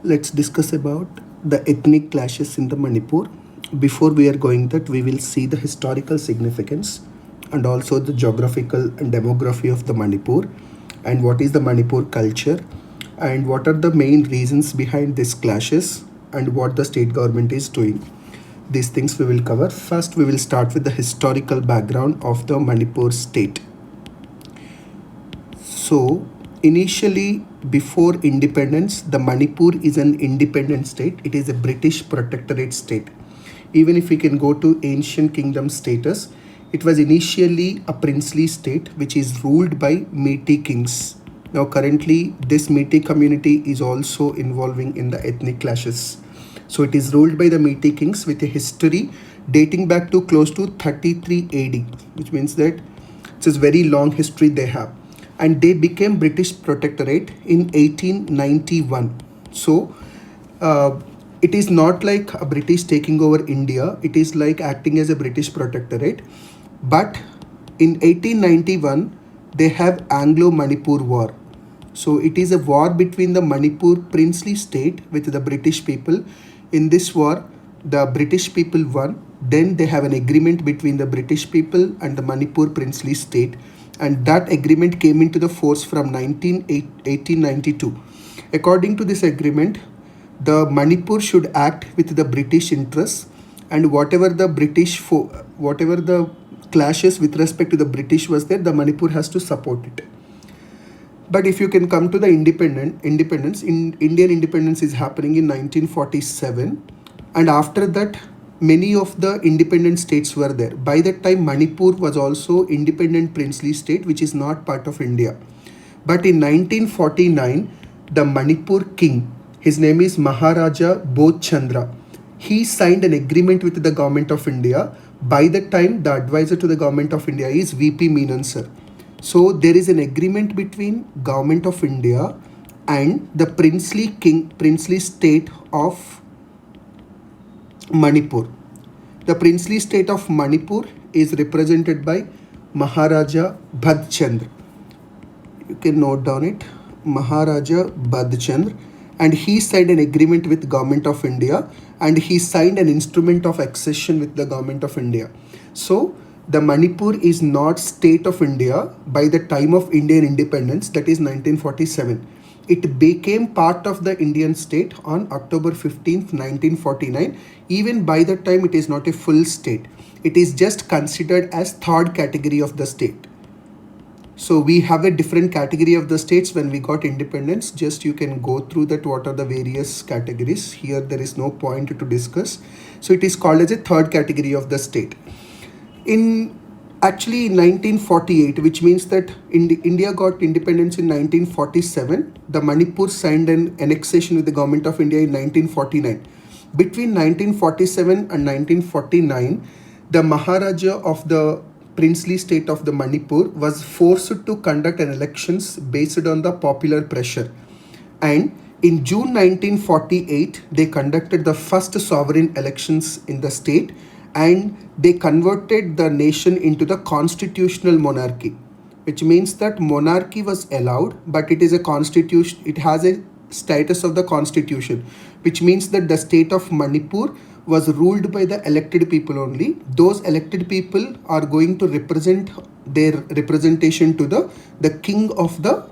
Let's discuss about the ethnic clashes in the Manipur. Before we are going that, we will see the historical significance and also the geographical and demography of the Manipur, and what is the Manipur culture, and what are the main reasons behind these clashes, and what the state government is doing. These things we will cover. First, we will start with the historical background of the Manipur state. So, initially, before independence, the Manipur is an independent state. It is a British protectorate state. Even if we can go to ancient kingdom status, it was initially a princely state which is ruled by Meitei kings. Now, currently, this Meitei community is also involving in the ethnic clashes. So, it is ruled by the Meitei kings with a history dating back to close to 33 AD, which means that it's a very long history they have. And they became British protectorate in 1891. So, it is not like a British taking over India. It is like acting as a British protectorate. But in 1891, they have Anglo-Manipur War. So it is a war between the Manipur princely state with the British people. In this war, the British people won. Then they have an agreement between the British people and the Manipur princely state. And that agreement came into the force from 1892. According to this agreement, the Manipur should act with the British interests, and whatever the clashes with respect to the British was there, the Manipur has to support it. But if you can come to the Indian independence is happening in 1947, and after that, many of the independent states were there. By that time, Manipur was also independent princely state, which is not part of India. But in 1949, the Manipur king, his name is Maharaja Bodh, he signed an agreement with the government of India. By that time, the advisor to the government of India is VP Menon sir. So there is an agreement between government of India and the princely state of Manipur. The princely state of Manipur is represented by Maharaja Badh. You can note down it, Maharaja Badh, and he signed an agreement with government of India, and he signed an instrument of accession with the government of India. So the Manipur is not state of India by the time of Indian independence, that is 1947. It became part of the Indian state on October 15th, 1949. Even by that time, it is not a full state. It is just considered as third category of the state. So we have a different category of the states when we got independence. Just you can go through that, what are the various categories. Here there is no point to discuss. So it is called as a third category of the state. In 1948, which means that India got independence in 1947. The Manipur signed an annexation with the government of India in 1949. Between 1947 and 1949, the Maharaja of the princely state of the Manipur was forced to conduct an elections based on the popular pressure. And in June 1948, they conducted the first sovereign elections in the state, and they converted the nation into the constitutional monarchy, which means that monarchy was allowed, but it is a constitution. It has a status of the constitution, which means that the state of Manipur was ruled by the elected people only. Those elected people are going to represent their representation to the king of the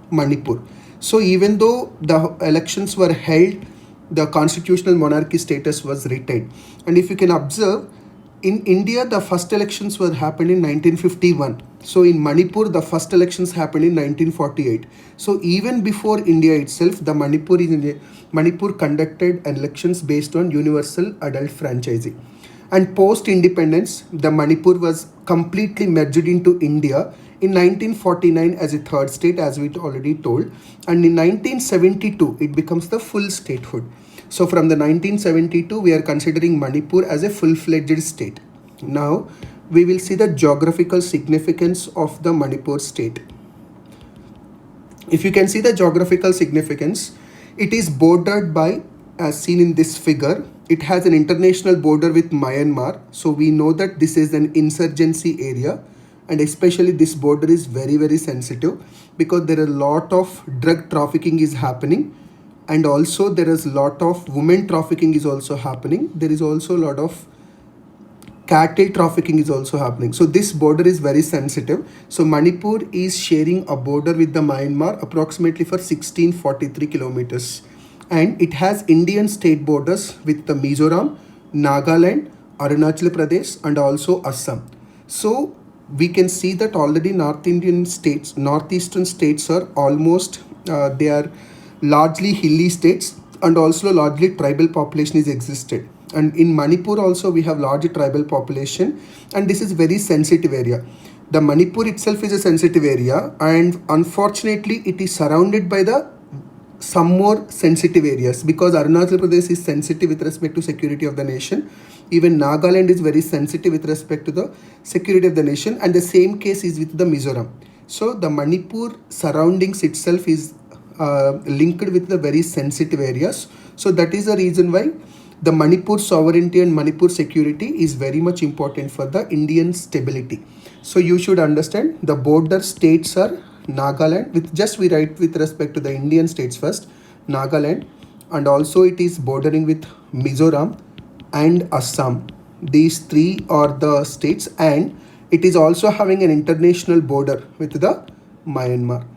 Manipur. So even though the elections were held, the constitutional monarchy status was retained. And if you can observe, in India, the first elections were happened in 1951. So in Manipur, the first elections happened in 1948. So even before India itself, the Manipur conducted elections based on universal adult franchising. And post-independence, the Manipur was completely merged into India in 1949 as a third state, as we already told. And in 1972, it becomes the full statehood. So from the 1972, we are considering Manipur as a full-fledged state. Now, we will see the geographical significance of the Manipur state. If you can see the geographical significance, it is bordered by, as seen in this figure, it has an international border with Myanmar. So we know that this is an insurgency area, and especially this border is very, very sensitive because there are a lot of drug trafficking is happening and also there is a lot of women trafficking is also happening. There is also a lot of cattle trafficking is also happening. So this border is very sensitive. So Manipur is sharing a border with the Myanmar approximately for 1643 kilometers, and it has Indian state borders with the Mizoram, Nagaland, Arunachal Pradesh, and also Assam. So we can see that already northeastern states are almost they are largely hilly states, and also largely tribal population is existed. And in Manipur also we have large tribal population, and this is very sensitive area. The Manipur itself is a sensitive area, and unfortunately it is surrounded by the some more sensitive areas, because Arunachal Pradesh is sensitive with respect to security of the nation. Even Nagaland is very sensitive with respect to the security of the nation, and the same case is with the Mizoram. So the Manipur surroundings itself is linked with the very sensitive areas. So that is the reason why the Manipur sovereignty and Manipur security is very much important for the Indian stability. So you should understand the border states are Nagaland, with just we write with respect to the Indian states first, Nagaland, and also it is bordering with Mizoram and Assam. These three are the states, and it is also having an international border with the Myanmar.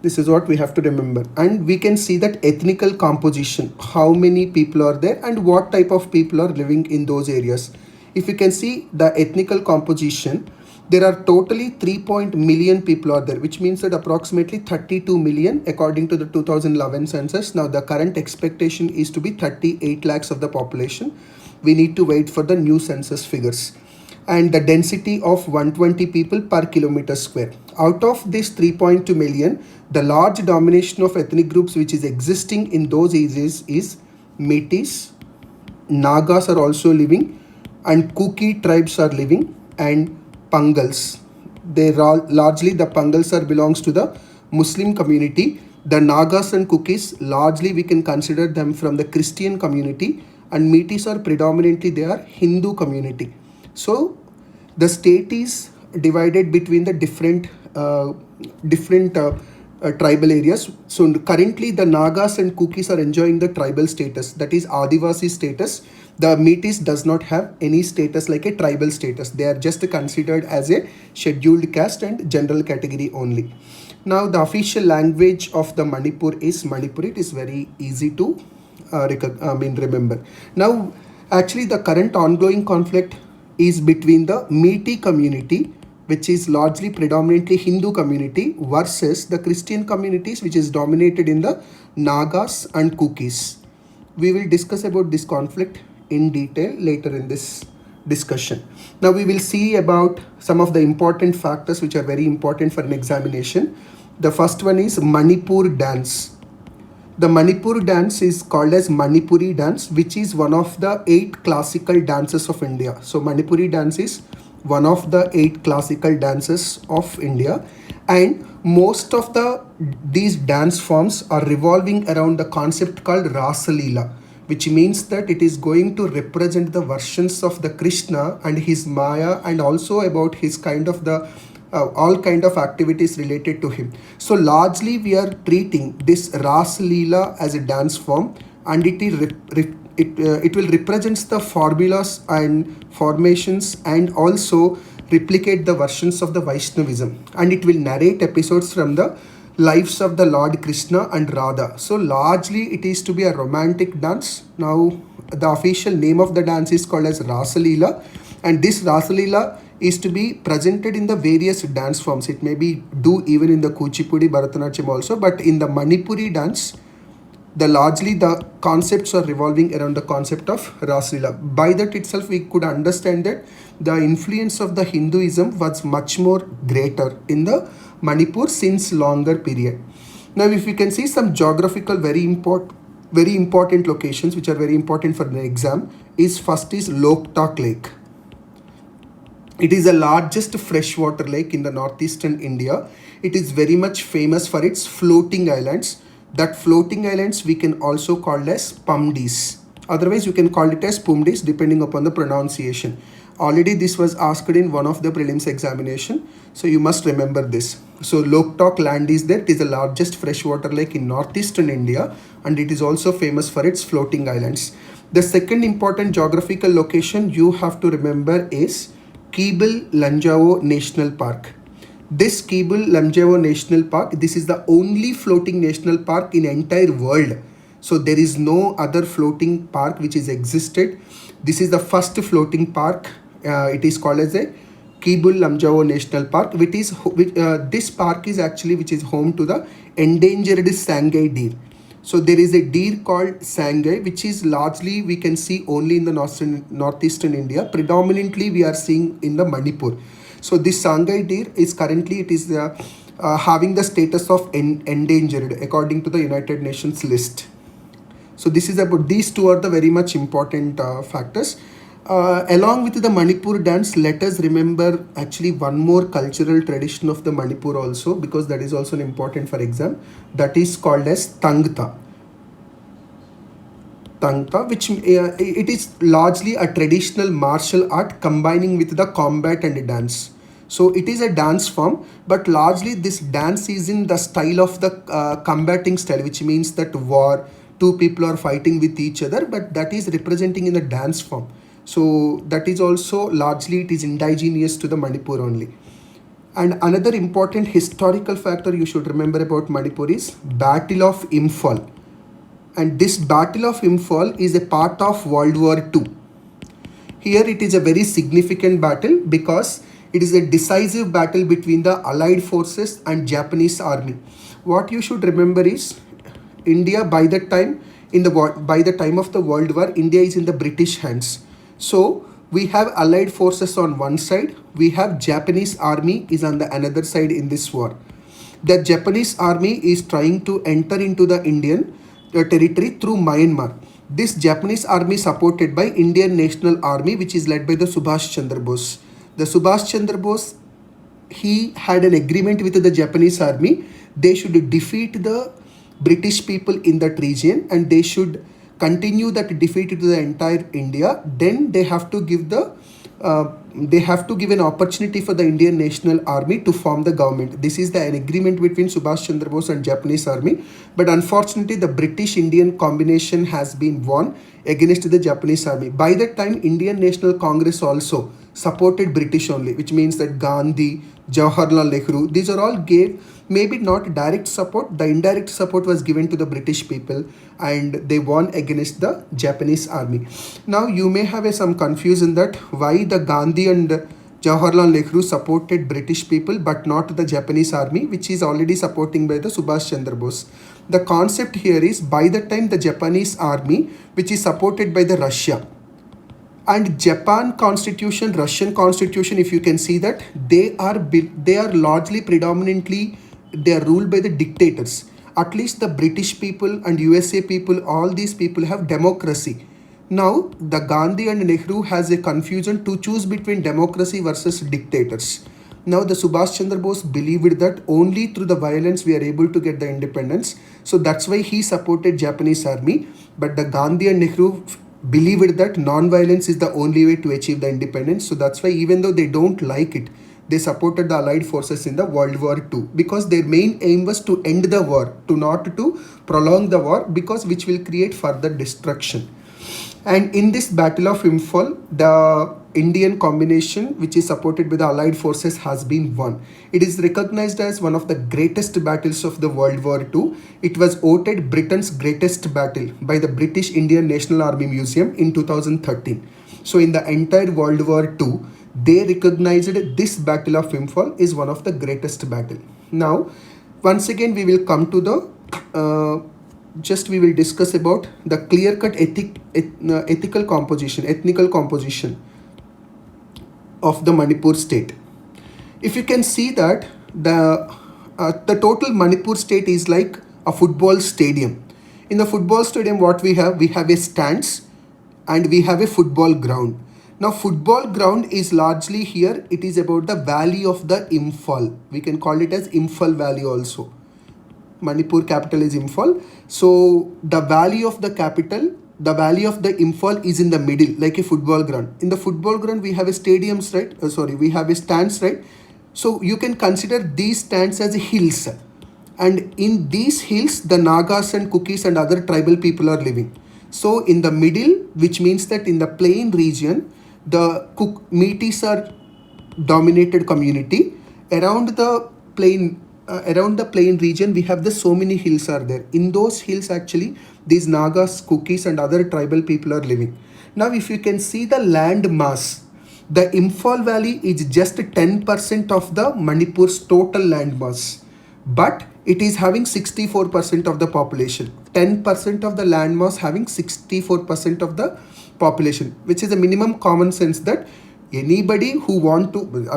This is what we have to remember. And we can see that ethnical composition, how many people are there and what type of people are living in those areas. If you can see the ethnical composition, there are totally 3 million people are there, which means that approximately 32 million according to the 2011 census. Now the current expectation is to be 38 lakhs of the population. We need to wait for the new census figures. And the density of 120 people per kilometer square. Out of this 3.2 million, the large domination of ethnic groups which is existing in those areas is Meiteies, Nagas are also living, and Kuki tribes are living, and Pangals. They are largely, the Pangals are belongs to the Muslim community. The Nagas and Kukis largely we can consider them from the Christian community, and Meiteies are predominantly they are Hindu community. So the state is divided between the different tribal areas. So currently the Nagas and Kukis are enjoying the tribal status, that is Adivasi status. The Meiteies does not have any status like a tribal status. They are just considered as a scheduled caste and general category only. Now the official language of the Manipur is Manipuri. It is very easy to remember. Now actually the current ongoing conflict is between the Meitei community, which is largely predominantly Hindu community, versus the Christian communities, which is dominated in the Nagas and Kukis. We will discuss about this conflict in detail later in this discussion. Now we will see about some of the important factors which are very important for an examination. The first one is Manipur dance. The Manipur dance is called as Manipuri dance, which is one of the 8 classical dances of India. So Manipuri dance is one of the 8 classical dances of India, and most of these dance forms are revolving around the concept called Rasa Leela, which means that it is going to represent the versions of the Krishna and his Maya, and also about his kind of the all kind of activities related to him. So largely we are treating this Ras Leela as a dance form, and it will represent the formulas and formations, and also replicate the versions of the Vaishnavism, and it will narrate episodes from the lives of the Lord Krishna and Radha. So largely it is to be a romantic dance. Now the official name of the dance is called as Rasa Leela, and this Rasa Leela is to be presented in the various dance forms. It may be do even in the Kuchipudi, Bharatanatyam also, but in the Manipuri dance, largely the concepts are revolving around the concept of Rasa Leela. By that itself, we could understand that the influence of the Hinduism was much more greater in the Manipur since longer period. Now, if we can see some geographical very important locations which are very important for the exam, is first is Loktak Lake. It is the largest freshwater lake in the northeastern India. It is very much famous for its floating islands. That floating islands we can also call as Pumdis. Otherwise, you can call it as Pumdis depending upon the pronunciation. Already this was asked in one of the prelims examination, so you must remember this. So Loktak land is there. It is the largest freshwater lake in northeastern India, and it is also famous for its floating islands. The second important geographical location you have to remember is Kibel Lanjao National Park. This Kibel Lanjao National Park, this is the only floating national park in entire world. So there is no other floating park which is existed. This is the first floating park. It is called as a Kibul Lamjao National Park, this park is actually which is home to the endangered Sangai deer. So there is a deer called Sangai, which is largely we can see only in the northeastern India. Predominantly we are seeing in the Manipur. So this Sangai deer is currently having the status of endangered according to the United Nations list. So this is about these two are the very much important factors. Along with the Manipur dance, let us remember actually one more cultural tradition of the Manipur also, because that is also important for exam. That is called as Tangta. Tangta, which it is largely a traditional martial art combining with the combat and dance. So it is a dance form, but largely this dance is in the style of the combating style, which means that war, two people are fighting with each other, but that is representing in the dance form. So that is also largely it is indigenous to the Manipur only. And another important historical factor you should remember about Manipur is Battle of Imphal. And this Battle of Imphal is a part of World War II. Here it is a very significant battle because it is a decisive battle between the Allied forces and Japanese army. What you should remember is India by the time of the World War, India is in the British hands. So we have Allied forces on one side, we have Japanese army is on the another side in this war. The Japanese army is trying to enter into the Indian territory through Myanmar. This Japanese army supported by Indian National Army, which is led by the Subhash Chandra Bose. The Subhash Chandra Bose, he had an agreement with the Japanese army. They should defeat the British people in that region and they should continue that defeat to the entire India. Then they have to give an opportunity for the Indian National Army to form the government. This is an agreement between Subhash Chandra Bose and Japanese army. But unfortunately, the British-Indian combination has been won against the Japanese army. By that time, Indian National Congress also supported British only, which means that Gandhi, Jawaharlal Nehru, these are all gave maybe not direct support. The indirect support was given to the British people and they won against the Japanese army. Now you may have some confusion that why the Gandhi and Jawaharlal Nehru supported British people but not the Japanese army, which is already supporting by the Subhash Chandra Bose. The concept here is by the time the Japanese army, which is supported by the Russia, and Japan constitution, Russian constitution, if you can see that they are largely predominantly they are ruled by the dictators. At least the British people and USA people, all these people have democracy. Now the Gandhi and Nehru has a confusion to choose between democracy versus dictators. Now the Subhash Chandra Bose believed that only through the violence we are able to get the independence. So that's why he supported Japanese army. But the Gandhi and Nehru believed that non-violence is the only way to achieve the independence. So that's why even though they don't like it, they supported the Allied forces in the World War II because their main aim was to end the war, to not to prolong the war, because which will create further destruction. And in this Battle of Imphal, the Indian combination, which is supported by the Allied forces, has been won. It is recognized as one of the greatest battles of the World War II. It was voted Britain's greatest battle by the British Indian National Army Museum in 2013. So in the entire World War II, they recognized this Battle of Imphal is one of the greatest battle. Now, once again, we will come to the we will discuss about the clear-cut ethnical composition of the Manipur state. If you can see that the total Manipur state is like a football stadium. In the football stadium, what we have a stands and we have a football ground. Now football ground is largely here, it is about the valley of the Imphal. We can call it as Imphal Valley also. Manipur capital is Imphal. So the valley of the capital the valley of the Imphal is in the middle, like a football ground. In the football ground, we have a stadiums, right? We have a stands, right? So you can consider these stands as hills. And in these hills, the Nagas and Kukis and other tribal people are living. So in the middle, which means that in the plain region, the MEITES are dominated community. Around the plain region, we have the so many hills are there. In those hills, actually, these Nagas, Kukis and other tribal people are living. Now if you can see the land mass, the Imphal Valley is just 10% of the Manipur's total land mass, but it is having 64% of the population. 10% of the land mass having 64% of the population, which is a minimum common sense that anybody who want to,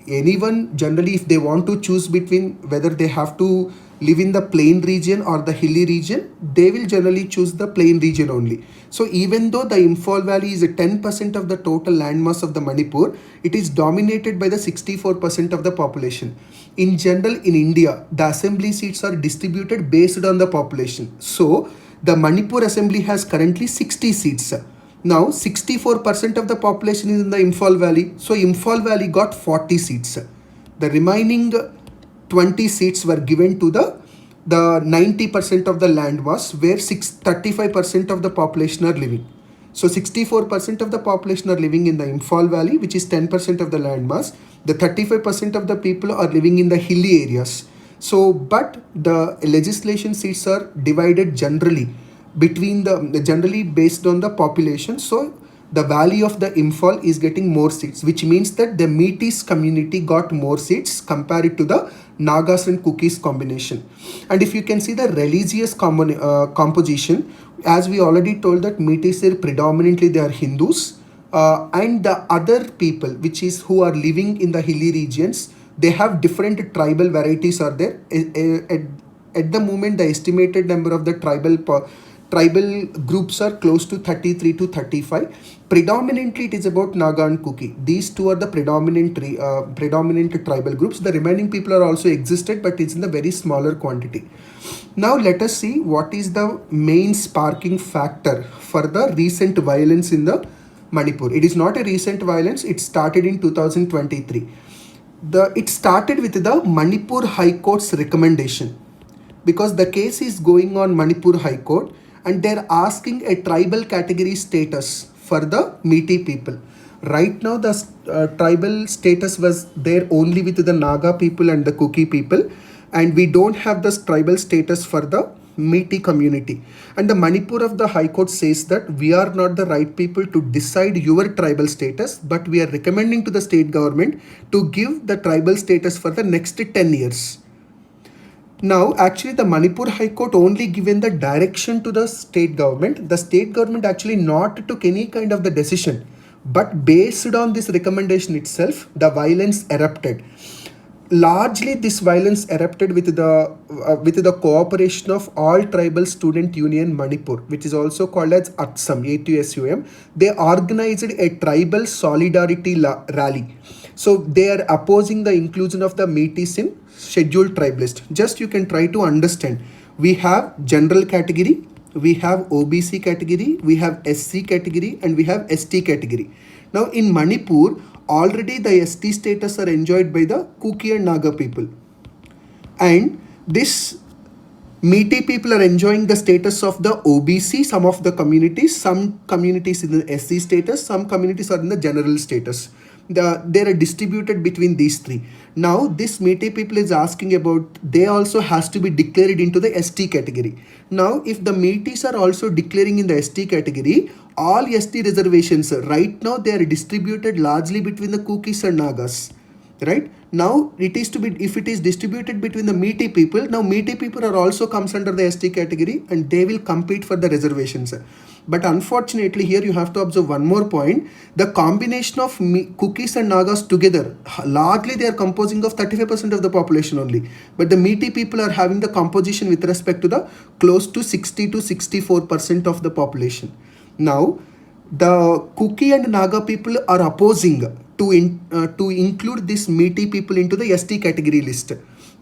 anyone generally, if they want to choose between whether they have to live in the plain region or the hilly region, they will generally choose the plain region only. So even though the Imphal Valley is a 10% of the total landmass of the Manipur, it is dominated by the 64% of the population. In general, in India, the assembly seats are distributed based on the population. So the Manipur assembly has currently 60 seats. Now 64% of the population is in the Imphal Valley. So Imphal Valley got 40 seats. The remaining 20 seats were given to the 90% of the land mass, where 35% of the population are living. So 64% of the population are living in the Imphal Valley, which is 10% of the land mass. The 35% of the people are living in the hilly areas. So, but the legislation seats are divided generally between generally based on the population. So the valley of the Imphal is getting more seats, which means that the MEITES community got more seats compared to the Nagas and Kukis combination. And if you can see the religious composition, as we already told that MEITES are predominantly they are Hindus, and the other people which is who are living in the hilly regions, they have different tribal varieties are there. At the moment, the estimated number of the tribal groups are close to 33 to 35. Predominantly, it is about Naga and Kuki. These two are the predominant tribal groups. The remaining people are also existed, but it's in the very smaller quantity. Now let us see what is the main sparking factor for the recent violence in the Manipur. It is not a recent violence. It started in 2023. It started with the Manipur High Court's recommendation, because the case is going on Manipur High Court and they're asking a tribal category status for the Meitei people. Right now, the tribal status was there only with the Naga people and the Kuki people, and we don't have this tribal status for the Meitei community. And the Manipur of the High Court says that we are not the right people to decide your tribal status, but we are recommending to the state government to give the tribal status for the next 10 years. Now, actually, the Manipur High Court only given the direction to the state government. The state government actually not took any kind of the decision, but based on this recommendation itself, the violence erupted. Largely, this violence erupted with the cooperation of All Tribal Student Union Manipur, which is also called as ATSUM, ATSUM. They organized a tribal solidarity rally. So they are opposing the inclusion of the MEITES in scheduled tribe list. Just you can try to understand. We have general category, we have OBC category, we have SC category, and we have ST category. Now in Manipur, already the ST status are enjoyed by the Kuki and Naga people. And this Meitei people are enjoying the status of the OBC, some communities in the SC status, some communities are in the general status. They are distributed between these three. Now this Meitei people is asking about, they also has to be declared into the ST category. Now if the Meiteis are also declaring in the ST category, all ST reservations right now they are distributed largely between the Kukis and Nagas. Right now it is to be, if it is distributed between the Meitei people, now Meitei people are also comes under the ST category and they will compete for the reservations. But unfortunately here you have to observe one more point. The combination of Kukis and Nagas together, largely they are composing of 35% of the population only. But the Meitei people are having the composition with respect to the close to 60 to 64% of the population. Now the Kuki and Naga people are opposing to include this Meitei people into the ST category list.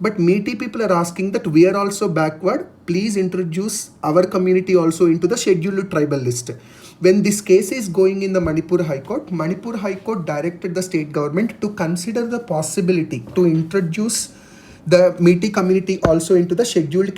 But Meitei people are asking that we are also backward. Please introduce our community also into the scheduled tribal list. When this case is going in the Manipur High Court directed the state government to consider the possibility to introduce the Meitei community also into the scheduled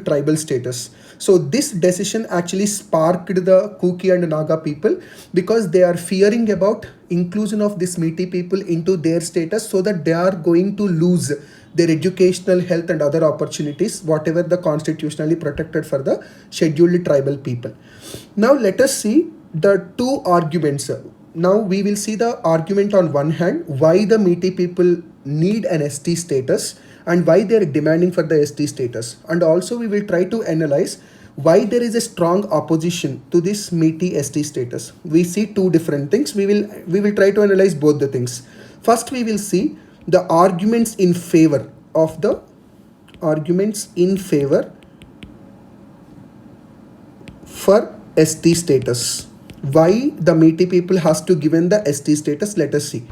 tribal status. So this decision actually sparked the Kuki and Naga people, because they are fearing about inclusion of this Meitei people into their status, so that they are going to lose their educational, health and other opportunities, whatever the constitutionally protected for the scheduled tribal people. Now let us see the two arguments. Now we will see the argument on one hand, why the Meitei people need an ST status and why they are demanding for the ST status. And also we will try to analyze why there is a strong opposition to this Meitei ST status. We see two different things. We will try to analyze both the things. First, we will see the arguments in favor for ST status. Why the Meitei people has to given the ST status? Let us see.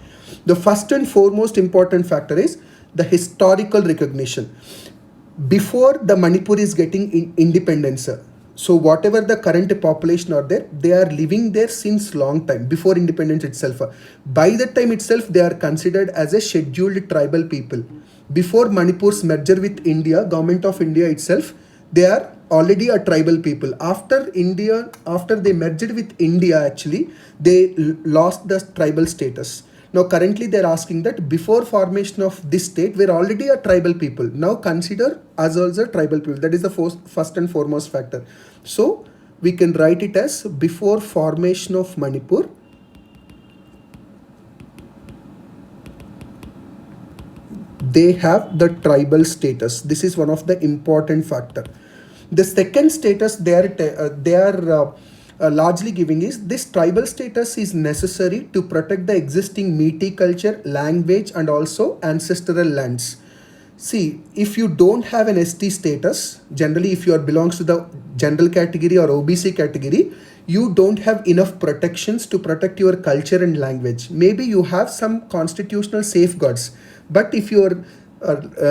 The first and foremost important factor is the historical recognition. Before the Manipur is getting independence, so whatever the current population are there, they are living there since long time, before independence itself. By that time itself, they are considered as a scheduled tribal people. Before Manipur's merger with India, government of India itself, they are already a tribal people. After they merged with India, actually, they lost the tribal status. Now currently they are asking that before formation of this state, we are already a tribal people. Now consider us also tribal people. That is the first and foremost factor. So we can write it as before formation of Manipur, they have the tribal status. This is one of the important factor. The second status they are largely giving is this tribal status is necessary to protect the existing Meitei culture, language and also ancestral lands. See, if you don't have an ST status, generally if you belongs to the general category or OBC category, you don't have enough protections to protect your culture and language. Maybe you have some constitutional safeguards, but if your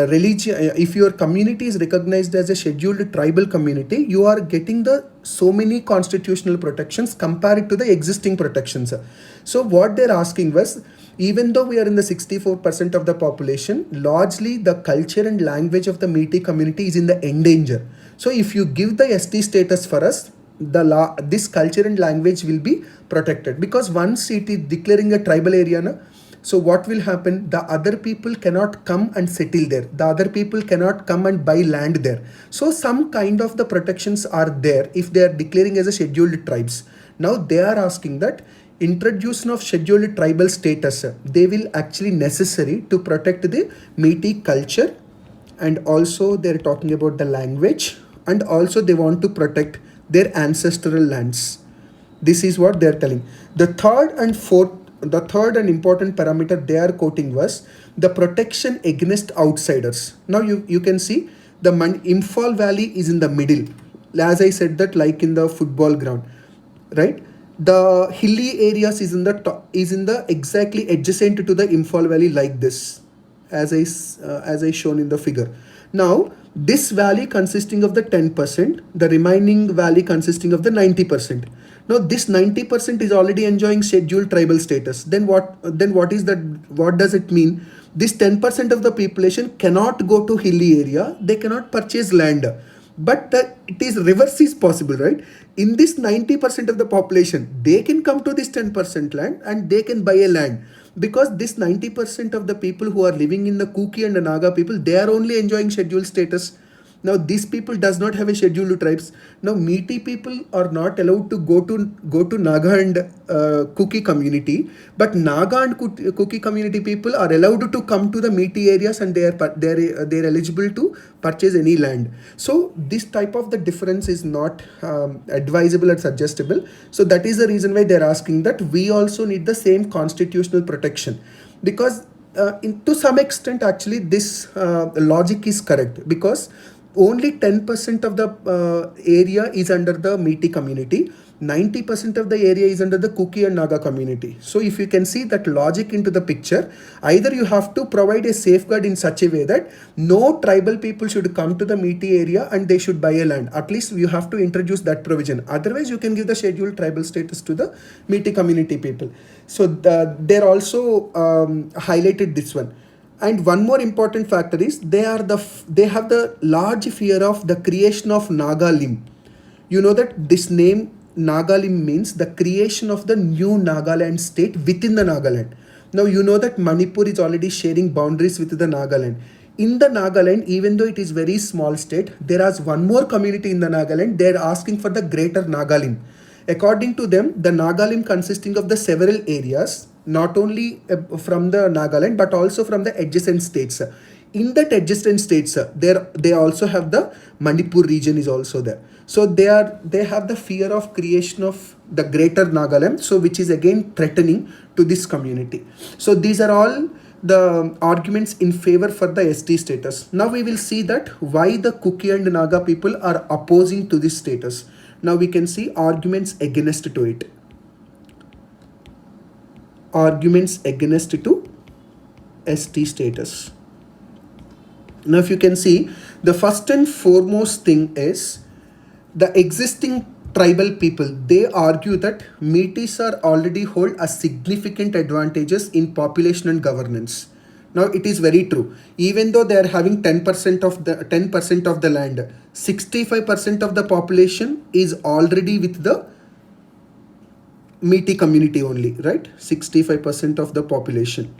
religion, if your community is recognized as a scheduled tribal community, you are getting the so many constitutional protections compared to the existing protections. So what they're asking was, even though we are in the 64% of the population, largely the culture and language of the Meitei community is in the endanger. So if you give the ST status for us, this culture and language will be protected, because once it is declaring a tribal area, so what will happen? The other people cannot come and settle there. The other people cannot come and buy land there. So some kind of the protections are there if they are declaring as a scheduled tribes. Now they are asking that introduction of scheduled tribal status, they will actually necessary to protect the Meitei culture, and also they are talking about the language, and also they want to protect their ancestral lands. This is what they are telling. The third and important parameter they are quoting was the protection against outsiders. Now you can see the Imphal Valley is in the middle. As I said that, like in the football ground, right? The hilly areas is in the exactly adjacent to the Imphal Valley, like this, as I shown in the figure. Now this valley consisting of the 10%, the remaining valley consisting of the 90%. Now this 90% is already enjoying scheduled tribal status. Then what is that? What does it mean? This 10% of the population cannot go to hilly area. They cannot purchase land. But it is reverse is possible, right? In this 90% of the population, they can come to this 10% land and they can buy a land. Because this 90% of the people who are living in the Kuki and the Naga people, they are only enjoying scheduled status. Now these people does not have a scheduled tribes. Now Meitei people are not allowed to go to Naga and Kuki community, but Naga and Kuki community people are allowed to come to the Meitei areas, and they are eligible to purchase any land. So this type of the difference is not advisable and suggestible. So that is the reason why they are asking that we also need the same constitutional protection, because to some extent actually this logic is correct, because only 10% of the area is under the Meitei community. 90% of the area is under the Kuki and Naga community. So if you can see that logic into the picture, either you have to provide a safeguard in such a way that no tribal people should come to the Meitei area and they should buy a land. At least you have to introduce that provision. Otherwise, you can give the scheduled tribal status to the Meitei community people. So they're also highlighted this one. And one more important factor is they have the large fear of the creation of Nagalim. You know that this name Nagalim means the creation of the new Nagaland state within the Nagaland. Now you know that Manipur is already sharing boundaries with the Nagaland. In the Nagaland, even though it is very small state, there is one more community in the Nagaland. They are asking for the greater Nagalim. According to them, the Nagalim consisting of the several areas, not only from the Nagaland but also from the adjacent states. In that adjacent states, they also have the Manipur region is also there. So they have the fear of creation of the greater Nagaland, so which is again threatening to this community. So these are all the arguments in favor for the ST status. Now we will see that why the Kuki and Naga people are opposing to this status. Now we can see arguments against to it. Arguments against to ST status. Now if you can see, the first and foremost thing is the existing tribal people. They argue that MEITES are already hold a significant advantages in population and governance. Now it is very true. Even though they are having 10% of the land, 65% of the population is already with the Meitei community only, right? 65% of the population.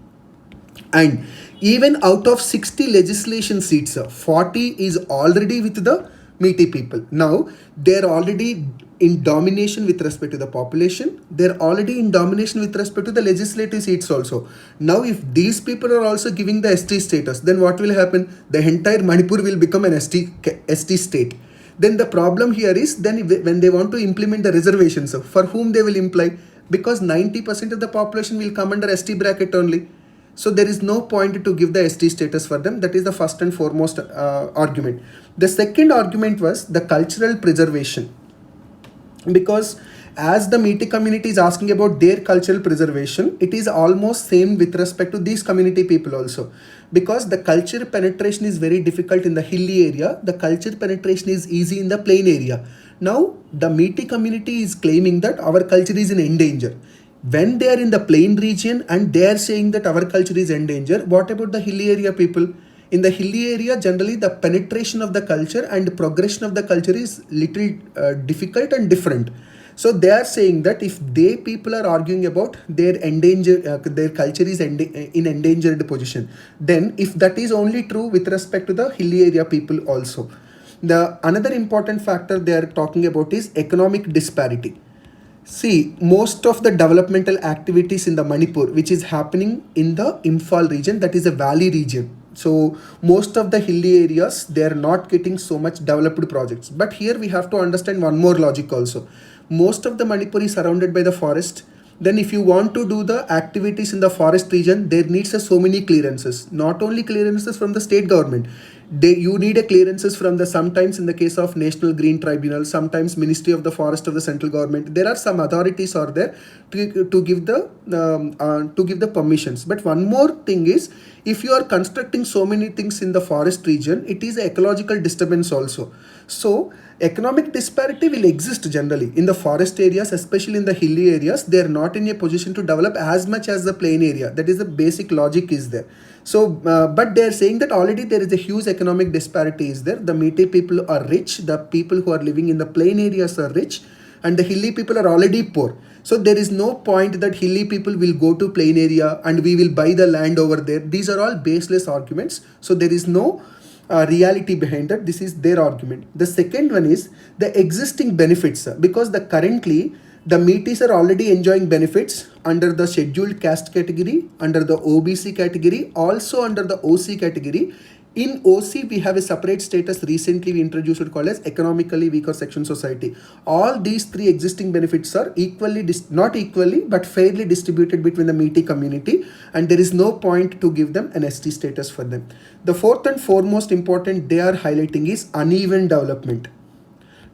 And even out of 60 legislation seats, 40 is already with the Meitei people. Now they're already in domination with respect to the population. They're already in domination with respect to the legislative seats also. Now if these people are also giving the ST status, then what will happen? The entire Manipur will become an ST state. Then the problem here is, then when they want to implement the reservations, for whom they will imply? Because 90% of the population will come under ST bracket only. So there is no point to give the ST status for them. That is the first and foremost argument. The second argument was the cultural preservation. Because as the Meitei community is asking about their cultural preservation, it is almost same with respect to these community people also. Because the culture penetration is very difficult in the hilly area, the culture penetration is easy in the plain area. Now the Meitei community is claiming that our culture is in danger. When they are in the plain region and they are saying that our culture is in danger, what about the hilly area people? In the hilly area, generally the penetration of the culture and progression of the culture is little difficult and different. So they are saying that if they people are arguing about their their culture is in endangered position, then if that is only true with respect to the hilly area people also. The another important factor they are talking about is economic disparity. See, most of the developmental activities in the Manipur, which is happening in the Imphal region, that is a valley region. So most of the hilly areas, they are not getting so much developed projects. But here we have to understand one more logic also. Most of the Manipur is surrounded by the forest. Then if you want to do the activities in the forest region, there needs so many clearances. Not only clearances from the state government. You need a clearances from the, sometimes in the case of National Green Tribunal, sometimes Ministry of the Forest of the central government. There are some authorities are there to give the permissions. But one more thing is, if you are constructing so many things in the forest region, it is an ecological disturbance also. So economic disparity will exist generally in the forest areas, especially in the hilly areas. They are not in a position to develop as much as the plain area. That is the basic logic is there. So but they are saying that already there is a huge economic disparity is there. The Meitei people are rich, the people who are living in the plain areas are rich, and the hilly people are already poor. So there is no point that hilly people will go to plain area and we will buy the land over there. These are all baseless arguments. So there is no reality behind that. This is their argument. The second one is the existing benefits, because currently the MEITES are already enjoying benefits under the scheduled caste category, under the OBC category, also under the OC category. In OC, we have a separate status recently we introduced called as economically weaker section society. All these three existing benefits are equally, not equally, but fairly distributed between the Meitei community, and there is no point to give them an ST status for them. The fourth and foremost important they are highlighting is uneven development.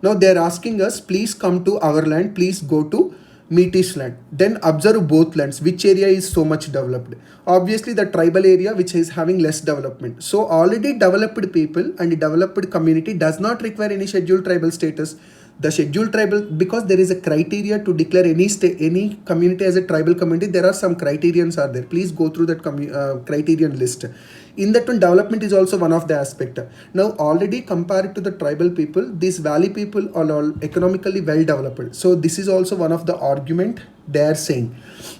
Now they are asking us, please come to our land, please go to Meitei's land. Then observe both lands, which area is so much developed. Obviously the tribal area which is having less development. So already developed people and developed community does not require any scheduled tribal status. The scheduled tribal, because there is a criteria to declare any community as a tribal community, there are some criterions are there. Please go through that criterion list. In that one, development is also one of the aspect. Now already compared to the tribal people, these valley people are all economically well developed. So this is also one of the argument they are saying.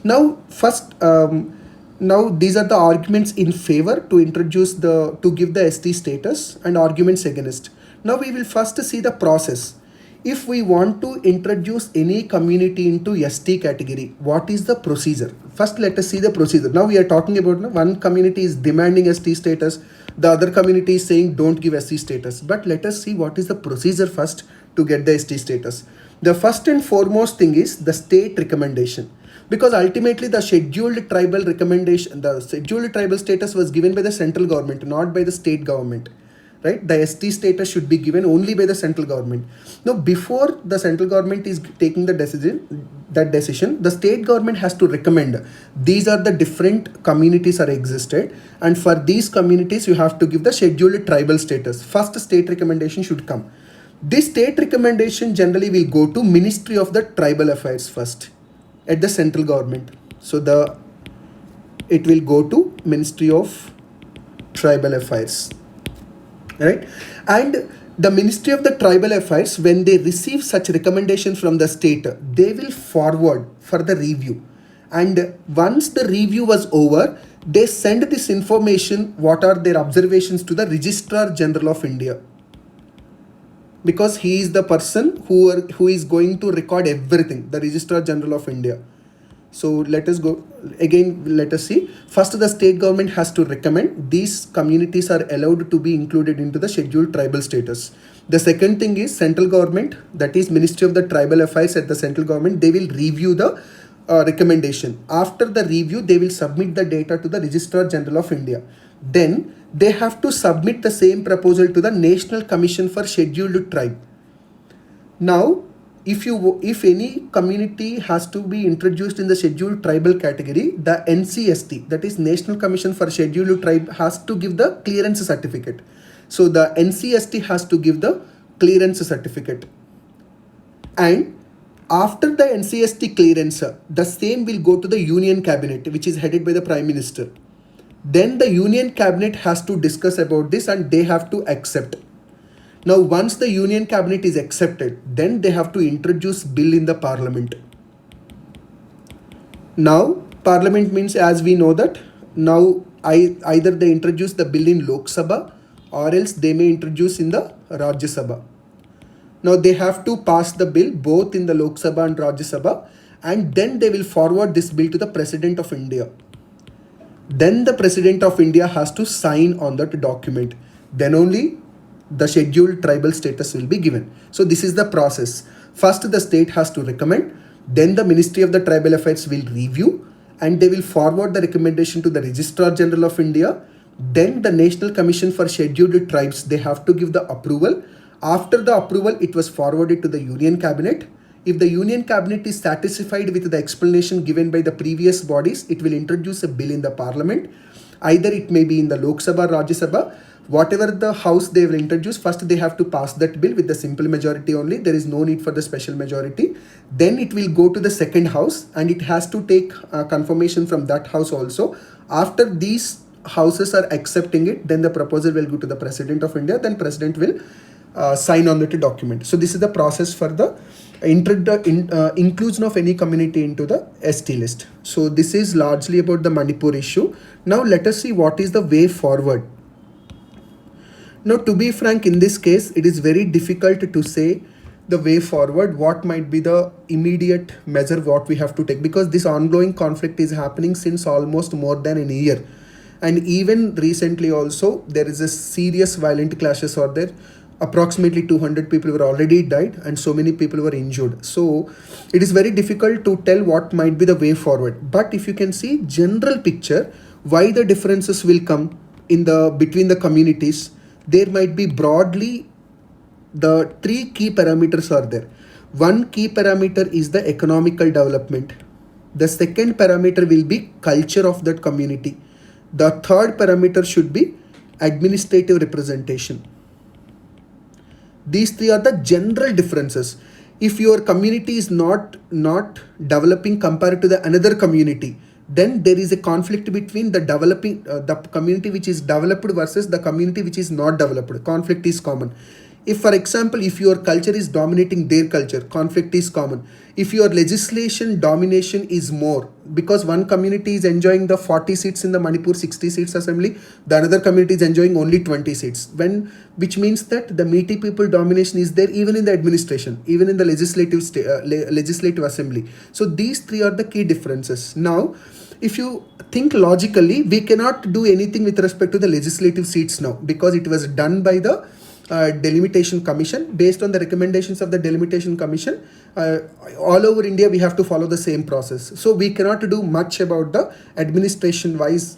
Now first, now these are the arguments in favor to introduce to give the ST status and arguments against. Now we will first see the process. If we want to introduce any community into ST category, what is the procedure? First, let us see the procedure. Now we are talking about one community is demanding ST status, the other community is saying don't give ST status. But let us see what is the procedure first to get the ST status. The first and foremost thing is the state recommendation. Because ultimately the scheduled tribal recommendation, the scheduled tribal status was given by the central government, not by the state government. Right, the ST status should be given only by the central government. Now before the central government is taking the decision, the state government has to recommend these are the different communities are existed, and for these communities you have to give the scheduled tribal status. First state recommendation should come. This state recommendation generally will go to Ministry of the Tribal Affairs first at the central government. So it will go to Ministry of Tribal Affairs. Right, and the Ministry of the Tribal Affairs, when they receive such recommendation from the state, they will forward for the review, and once the review was over, they send this information, what are their observations, to the Registrar General of India, because he is the person who is going to record everything, the Registrar General of India. So let us go again, let us see. First, the state government has to recommend these communities are allowed to be included into the scheduled tribal status. The second thing is central government, that is Ministry of the Tribal Affairs at the central government, they will review the recommendation. After the review, they will submit the data to the Registrar General of India. Then they have to submit the same proposal to the National Commission for Scheduled Tribe. Now, if any community has to be introduced in the scheduled tribal category, the NCST, that is National Commission for Scheduled Tribe, has to give the clearance certificate. So the NCST has to give the clearance certificate, and after the NCST clearance, the same will go to the Union Cabinet, which is headed by the Prime Minister. Then the Union Cabinet has to discuss about this and they have to accept. Now, once the Union Cabinet is accepted, then they have to introduce bill in the Parliament. Now, Parliament means, as we know that, now either they introduce the bill in Lok Sabha or else they may introduce in the Rajya Sabha. Now, they have to pass the bill both in the Lok Sabha and Rajya Sabha, and then they will forward this bill to the President of India. Then the President of India has to sign on that document. Then only the scheduled tribal status will be given. So this is the process. First, the state has to recommend, then the Ministry of the Tribal Affairs will review, and they will forward the recommendation to the Registrar General of India. Then the National Commission for Scheduled Tribes, they have to give the approval. After the approval, it was forwarded to the Union Cabinet. If the Union Cabinet is satisfied with the explanation given by the previous bodies, it will introduce a bill in the Parliament. Either it may be in the Lok Sabha, Rajya Sabha, whatever the house they will introduce, first they have to pass that bill with the simple majority only. There is no need for the special majority. Then it will go to the second house and it has to take confirmation from that house also. After these houses are accepting it, then the proposal will go to the President of India. Then President will sign on that document. So this is the process for the inclusion of any community into the ST list. So this is largely about the Manipur issue. Now let us see what is the way forward. Now, to be frank, in this case, it is very difficult to say the way forward, what might be the immediate measure what we have to take, because this ongoing conflict is happening since almost more than a year. And even recently also there is a serious violent clashes are there. Approximately 200 people were already died and so many people were injured. So it is very difficult to tell what might be the way forward. But if you can see general picture, why the differences will come in the between the communities, there might be broadly the three key parameters are there. One key parameter is the economical development. The second parameter will be culture of that community. The third parameter should be administrative representation. These three are the general differences. If your community is not developing compared to the another community, then there is a conflict between the developing the community which is developed versus the community which is not developed. Conflict is common. If for example, if your culture is dominating their culture, conflict is common. If your legislation domination is more, because one community is enjoying the 40 seats in the Manipur 60 seats assembly, the another community is enjoying only 20 seats, when which means that the Meitei people domination is there even in the administration, even in the legislative assembly. So these three are the key differences. Now if you think logically, we cannot do anything with respect to the legislative seats now, because it was done by the delimitation commission. Based on the recommendations of the delimitation commission, all over India we have to follow the same process. So we cannot do much about the administration wise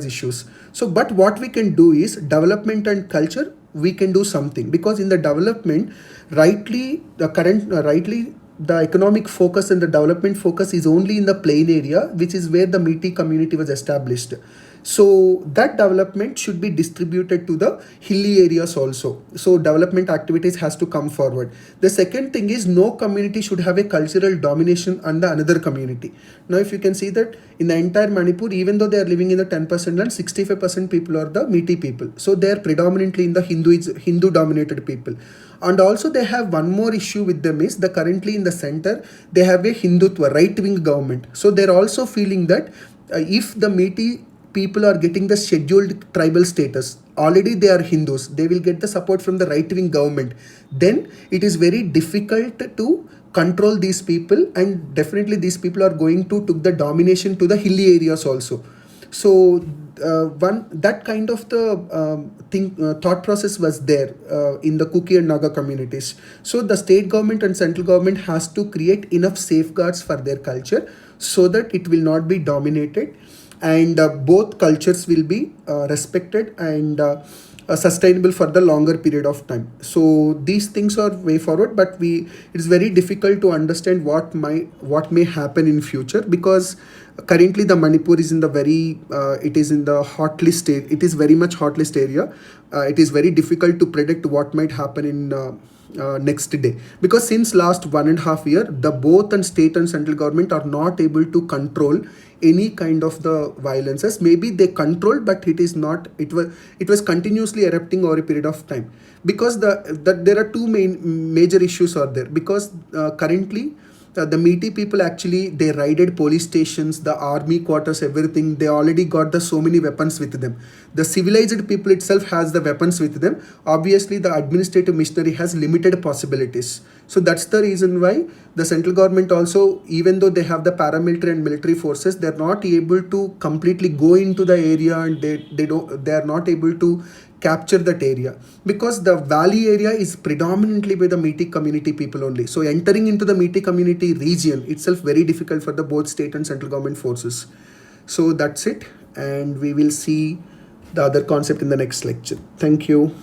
issues. So but what we can do is development and culture, we can do something, because in the development, rightly the economic focus and the development focus is only in the plain area, which is where the Meitei community was established. So that development should be distributed to the hilly areas also. So development activities has to come forward. The second thing is, no community should have a cultural domination on the another community. Now if you can see that in the entire Manipur, even though they are living in the 10% land, 65% people are the Meitei people. So they are predominantly in the Hindu dominated people. And also they have one more issue with them is, the currently in the center they have a Hindutva right-wing government. So they're also feeling that if the Meitei people are getting the scheduled tribal status, already they are Hindus, they will get the support from the right-wing government, then it is very difficult to control these people, and definitely these people are going to took the domination to the hilly areas also. So one that kind of the thought process was there in the Kuki and Naga communities. So the state government and central government has to create enough safeguards for their culture so that it will not be dominated, and both cultures will be respected and sustainable for the longer period of time. So these things are way forward, but it is very difficult to understand what may happen in future, because currently the Manipur is in the it is in the hot list. It is very much hot list area. It is very difficult to predict what might happen in next day, because since last 1.5 years, the both and state and central government are not able to control any kind of the violences. Maybe they controlled, but it was continuously erupting over a period of time, because there are two major issues are there, because currently the Meitei people actually they raided police stations, the army quarters, everything. They already got the so many weapons with them. The civilized people itself has the weapons with them. Obviously the administrative machinery has limited possibilities. So that's the reason why the central government also, even though they have the paramilitary and military forces, they're not able to completely go into the area, and they are not able to capture that area, because the valley area is predominantly by the Meitei community people only. So entering into the Meitei community region itself very difficult for the both state and central government forces. So that's it, and we will see the other concept in the next lecture. Thank you.